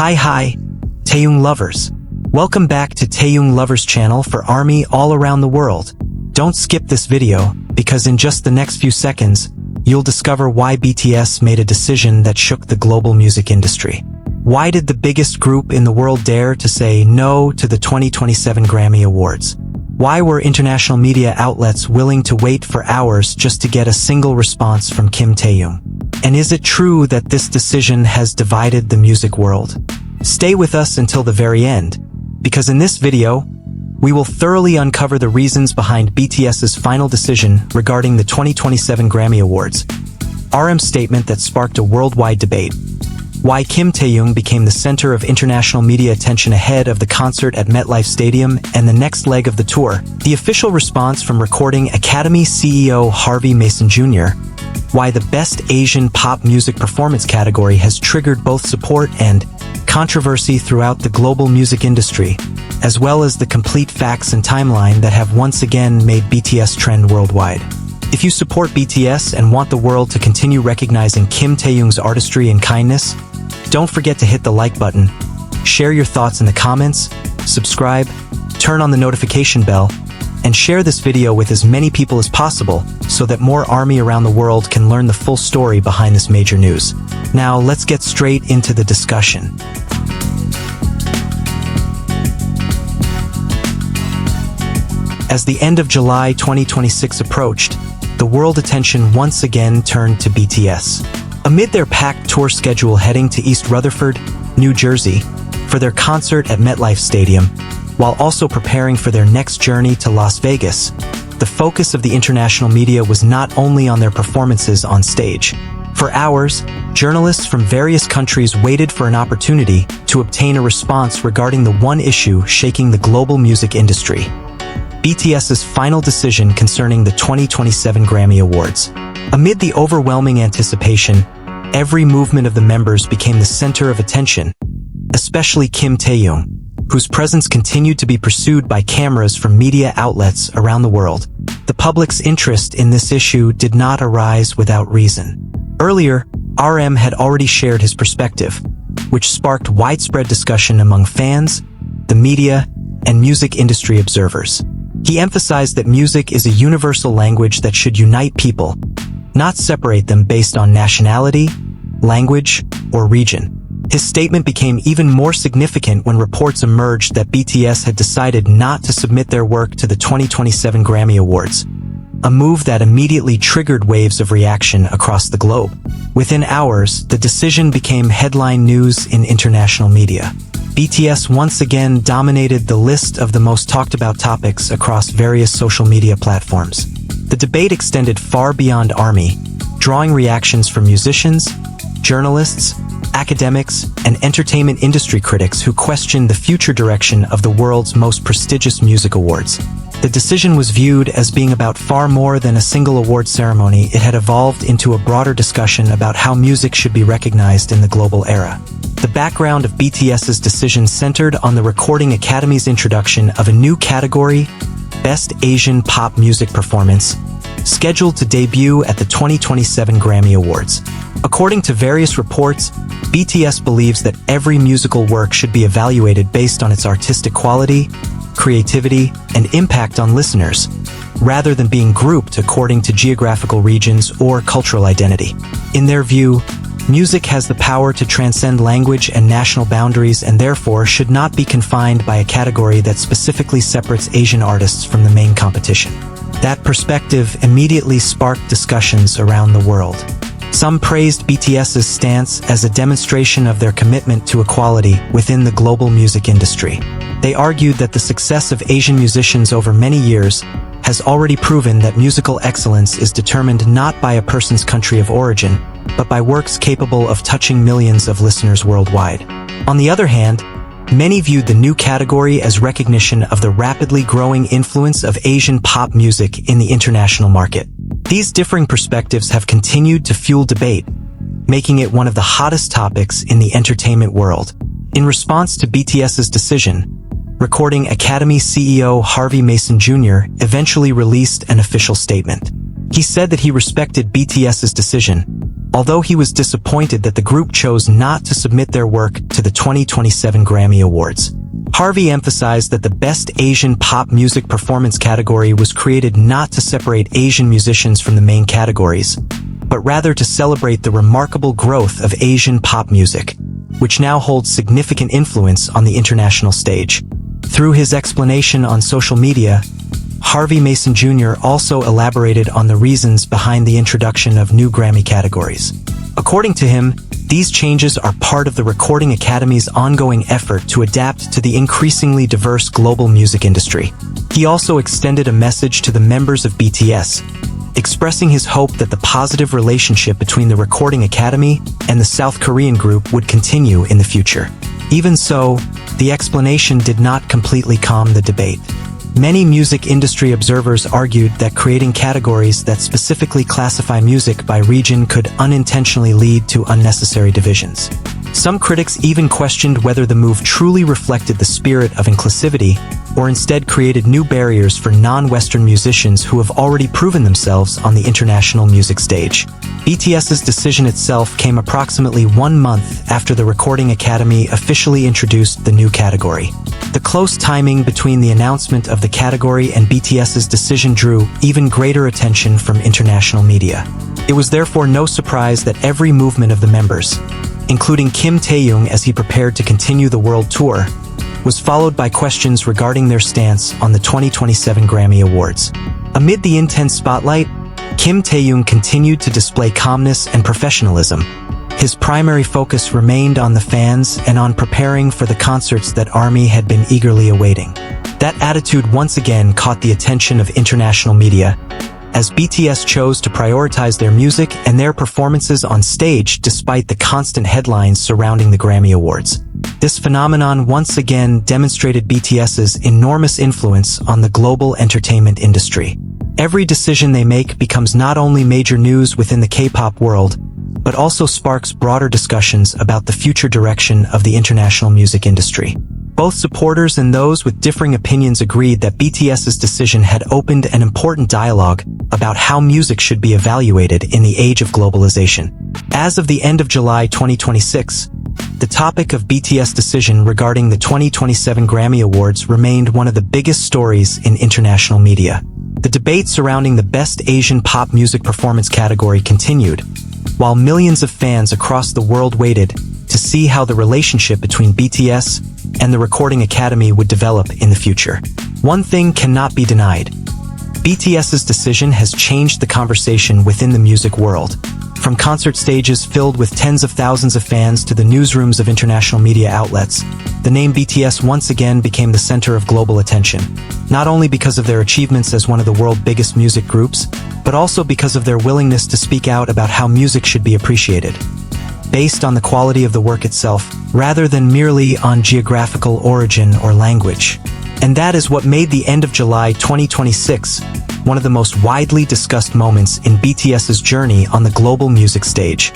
Hi, Taehyung lovers. Welcome back to Taehyung Lovers channel for ARMY all around the world. Don't skip this video, because in just the next few seconds, you'll discover why BTS made a decision that shook the global music industry. Why did the biggest group in the world dare to say no to the 2027 Grammy Awards? Why were international media outlets willing to wait for hours just to get a single response from Kim Taehyung? And is it true that this decision has divided the music world? Stay with us until the very end, because in this video, we will thoroughly uncover the reasons behind BTS's final decision regarding the 2027 Grammy Awards, RM's statement that sparked a worldwide debate, why Kim Taehyung became the center of international media attention ahead of the concert at MetLife Stadium and the next leg of the tour, the official response from Recording Academy CEO Harvey Jr., why the Best Asian Pop Music Performance category has triggered both support and controversy throughout the global music industry, as well as the complete facts and timeline that have once again made BTS trend worldwide. If you support BTS and want the world to continue recognizing Kim Taehyung's artistry and kindness, don't forget to hit the like button, share your thoughts in the comments, subscribe, turn on the notification bell, and share this video with as many people as possible so that more ARMY around the world can learn the full story behind this major news. Now, let's get straight into the discussion. As the end of July 2026 approached, the world attention once again turned to BTS. Amid their packed tour schedule heading to East Rutherford, New Jersey, for their concert at MetLife Stadium, while also preparing for their next journey to Las Vegas, the focus of the international media was not only on their performances on stage. For hours, journalists from various countries waited for an opportunity to obtain a response regarding the one issue shaking the global music industry: BTS's final decision concerning the 2027 Grammy Awards. Amid the overwhelming anticipation, every movement of the members became the center of attention, especially Kim Taehyung, whose presence continued to be pursued by cameras from media outlets around the world. The public's interest in this issue did not arise without reason. Earlier, RM had already shared his perspective, which sparked widespread discussion among fans, the media, and music industry observers. He emphasized that music is a universal language that should unite people, not separate them based on nationality, language, or region. His statement became even more significant when reports emerged that BTS had decided not to submit their work to the 2027 Grammy Awards, a move that immediately triggered waves of reaction across the globe. Within hours, the decision became headline news in international media. BTS once again dominated the list of the most talked about topics across various social media platforms. The debate extended far beyond ARMY, drawing reactions from musicians, journalists, academics, and entertainment industry critics who questioned the future direction of the world's most prestigious music awards. The decision was viewed as being about far more than a single award ceremony. It had evolved into a broader discussion about how music should be recognized in the global era. The background of BTS's decision centered on the Recording Academy's introduction of a new category, Best Asian Pop Music Performance, scheduled to debut at the 2027 Grammy Awards. According to various reports, BTS believes that every musical work should be evaluated based on its artistic quality, creativity, and impact on listeners, rather than being grouped according to geographical regions or cultural identity. In their view, music has the power to transcend language and national boundaries and therefore should not be confined by a category that specifically separates Asian artists from the main competition. That perspective immediately sparked discussions around the world. Some praised BTS's stance as a demonstration of their commitment to equality within the global music industry. They argued that the success of Asian musicians over many years has already proven that musical excellence is determined not by a person's country of origin, but by works capable of touching millions of listeners worldwide. On the other hand, many viewed the new category as recognition of the rapidly growing influence of Asian pop music in the international market. These differing perspectives have continued to fuel debate, making it one of the hottest topics in the entertainment world. In response to BTS's decision, Recording Academy CEO Harvey Jr. eventually released an official statement. He said that he respected BTS's decision, although he was disappointed that the group chose not to submit their work to the 2027 Grammy Awards. Harvey emphasized that the Best Asian Pop Music Performance category was created not to separate Asian musicians from the main categories, but rather to celebrate the remarkable growth of Asian pop music, which now holds significant influence on the international stage. Through his explanation on social media, Harvey Mason Jr. also elaborated on the reasons behind the introduction of new Grammy categories. According to him, these changes are part of the Recording Academy's ongoing effort to adapt to the increasingly diverse global music industry. He also extended a message to the members of BTS, expressing his hope that the positive relationship between the Recording Academy and the South Korean group would continue in the future. Even so, the explanation did not completely calm the debate. Many music industry observers argued that creating categories that specifically classify music by region could unintentionally lead to unnecessary divisions. Some critics even questioned whether the move truly reflected the spirit of inclusivity or instead created new barriers for non-Western musicians who have already proven themselves on the international music stage. BTS's decision itself came approximately 1 month after the Recording Academy officially introduced the new category. The close timing between the announcement of the category and BTS's decision drew even greater attention from international media. It was therefore no surprise that every movement of the members, including Kim Taehyung as he prepared to continue the world tour, was followed by questions regarding their stance on the 2027 Grammy Awards. Amid the intense spotlight, Kim Taehyung continued to display calmness and professionalism. His primary focus remained on the fans and on preparing for the concerts that ARMY had been eagerly awaiting. That attitude once again caught the attention of international media, as BTS chose to prioritize their music and their performances on stage despite the constant headlines surrounding the Grammy Awards. This phenomenon once again demonstrated BTS's enormous influence on the global entertainment industry. Every decision they make becomes not only major news within the K-pop world, but also sparks broader discussions about the future direction of the international music industry. Both supporters and those with differing opinions agreed that BTS's decision had opened an important dialogue about how music should be evaluated in the age of globalization. As of the end of July 2026, the topic of BTS' decision regarding the 2027 Grammy Awards remained one of the biggest stories in international media. The debate surrounding the Best Asian Pop Music Performance category continued, while millions of fans across the world waited to see how the relationship between BTS and the Recording Academy would develop in the future. One thing cannot be denied. BTS's decision has changed the conversation within the music world. From concert stages filled with tens of thousands of fans to the newsrooms of international media outlets, the name BTS once again became the center of global attention, not only because of their achievements as one of the world's biggest music groups, but also because of their willingness to speak out about how music should be appreciated, based on the quality of the work itself, rather than merely on geographical origin or language. And that is what made the end of July 2026 one of the most widely discussed moments in BTS's journey on the global music stage.